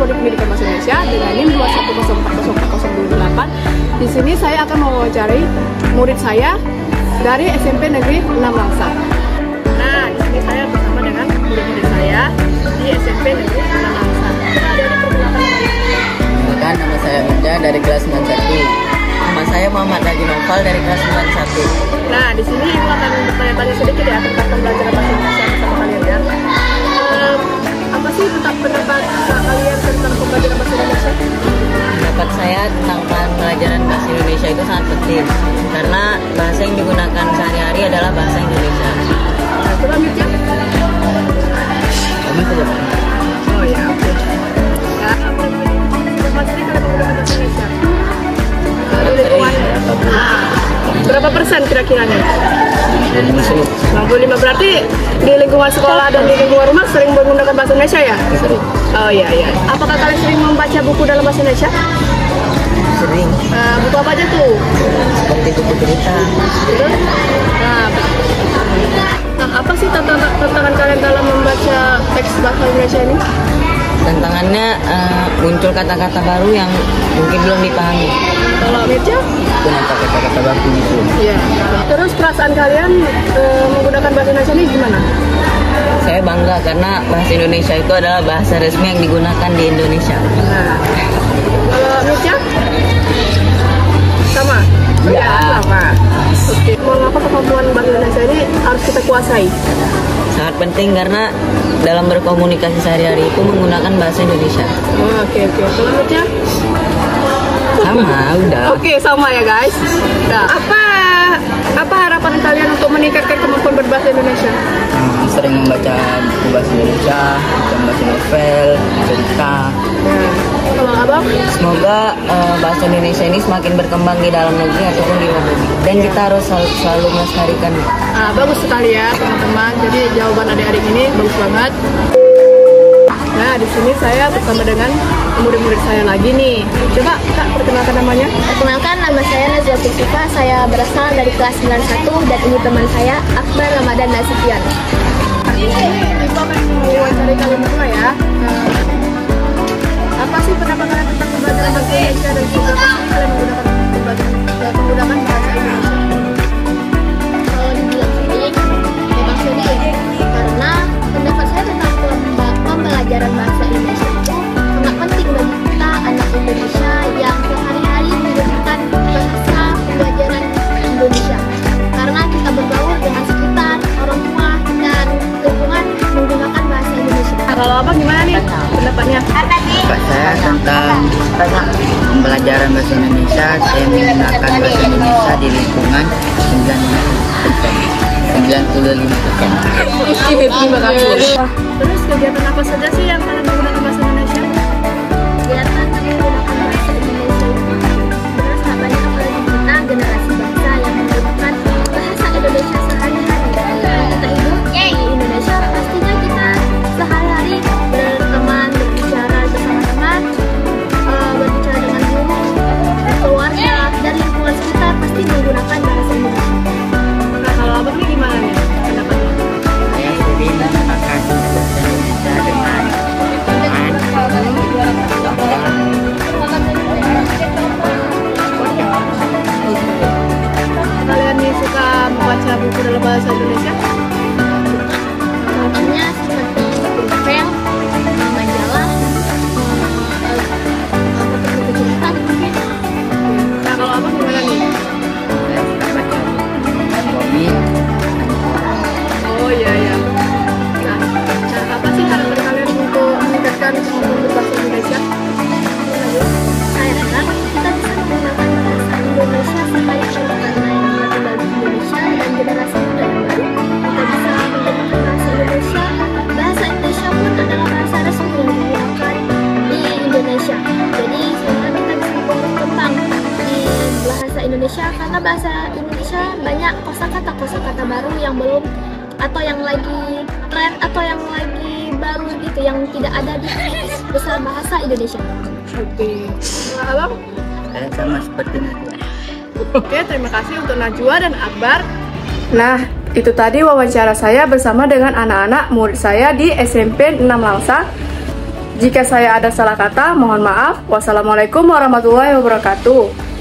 Prodi Pendidikan Bahasa Indonesia dengan NIM 210404028. Di sini saya akan mewawancari murid saya dari SMP Negeri 6 Langsa. Nah, di sini saya bersama dengan murid-murid saya di SMP Negeri 6 Langsa. Perkenalkan, nama saya Mirja dari kelas 91. Nama saya Muhammad Ragi Noval dari kelas 91. Nah, di sini Ibu akan bertanya-tanya sedikit ya tentang pembelajaran bahasa Indonesia bersama kalian ya. Apa sih pendapat kalian tentang pembelajaran bahasa Indonesia? Pendapat saya tentang pelajaran bahasa Indonesia itu sangat penting karena bahasa yang digunakan sehari-hari adalah bahasa Indonesia. Nah, coba Mirja. Kami saja. Oh ya, oke. Ya, berapa sering kalian menggunakan bahasa Indonesia? Berapa persen kira-kiranya? 95. Berarti di lingkungan sekolah dan di lingkungan rumah sering menggunakan bahasa Indonesia ya? Sering. Oh iya iya. Apakah kalian sering membaca buku dalam bahasa Indonesia? Sering. Buku apa aja tuh? Seperti buku cerita. Terus? Nah, apa sih tantangan kalian dalam membaca teks bahasa Indonesia ini? Tantangannya muncul kata-kata baru yang mungkin belum dipahami. Kalau Mirja? Kenapa kata-kata baku itu? Iya. Terus perasaan kalian menggunakan bahasa Indonesia ini gimana? Saya bangga karena bahasa Indonesia itu adalah bahasa resmi yang digunakan di Indonesia. Nah, kalau Mirja? Sama? Iya. Sama. Oke. Mengapa kemampuan bahasa Indonesia ini harus kita kuasai? Sangat penting karena dalam berkomunikasi sehari-hari itu menggunakan bahasa Indonesia. Oke. Kalau Mirja? Sama, udah. Oke, sama ya guys. Nah, apa harapan kalian untuk meningkatkan kemampuan berbahasa Indonesia? Sering membaca buku bahasa Indonesia, membaca novel, cerita. Kalau abang? Semoga bahasa Indonesia ini semakin berkembang di dalam negeri ataupun di luar negeri. Dan kita harus selalu melestarikannya. Bagus sekali ya teman-teman. Jadi jawaban adik-adik ini bagus banget. Nah, di sini saya bersama dengan murid-murid saya lagi nih. Coba Kak, perkenalkan namanya. Perkenalkan, nama saya Nazwa Tusifa. Saya berasal dari kelas 91 dan ini teman saya Akbar Ramadan Nasution. Ibu akan mewawancari kalian berdua ya. Apa sih pendapat kalian tentang pembelajaran bahasa Indonesia dan juga apa sih kalian menggunakan bahasa Indonesia? Kalau dibilang sedih, memang sedih. Karena pendapat saya tentang pembelajaran bahasa Indonesia itu sangat penting bagi kita anak Indonesia yang sehari-hari menggunakan bahasa pembelajaran Indonesia. Karena kita bergaul dengan sekitar, orang tua, dan lingkungan menggunakan bahasa Indonesia. Kalau abang gimana nih pendapatnya? Pendapat saya tentang pembelajaran bahasa Indonesia, saya menggunakan bahasa Indonesia di lingkungan 95%. Terus kegiatan apa saja sih yang kalian menggunakan bahasa Indonesia? Kegiatan menggunakan bahasa Indonesia itu sebenarnya sangat banyak, apalagi kita generasi bangsa yang menggunakan bahasa Indonesia sehari-hari. Kalau kita hidup di Indonesia, pastinya kita sehari-hari berteman, berbicara bersama-sama, berbicara dengan guru, keluarga, dan lingkungan sekitar pasti menggunakan bahasa Indonesia. Nah, kalau abang nih gimana nih pendapatnya? Saya sering menggunakan bahasa Indonesia dengan Kalian nih suka membaca buku dalam bahasa Indonesia? Contohnya seperti novel, majalah, buku cerita mungkin. Nah, kalau abang gimana nih? saya suka baca komik. Oh iya. Nah, apa sih harapan kalian untuk meningkatkan kemampuan berbahasa Indonesia? Saya harap kita bisa menggunakan bahasa Indonesia sebaik-baiknya yang tinggal di Indonesia dan generasi muda yang baru. Kita bisa menggunakan bahasa Indonesia. Bahasa Indonesia pun adalah bahasa resmi yang digunakan di Indonesia. Jadi semoga kita bisa berkembang di bahasa Indonesia karena bahasa Indonesia banyak kosakata baru yang belum atau yang lagi tren atau yang lagi baru gitu yang tidak ada di besar bahasa Indonesia. Oke. Nah, abang? Saya sama seperti Najwa. Oke, terima kasih untuk Najwa dan Akbar. Nah, itu tadi wawancara saya bersama dengan anak-anak murid saya di SMP 6 Langsa. Jika saya ada salah kata, mohon maaf. Wassalamualaikum warahmatullahi wabarakatuh.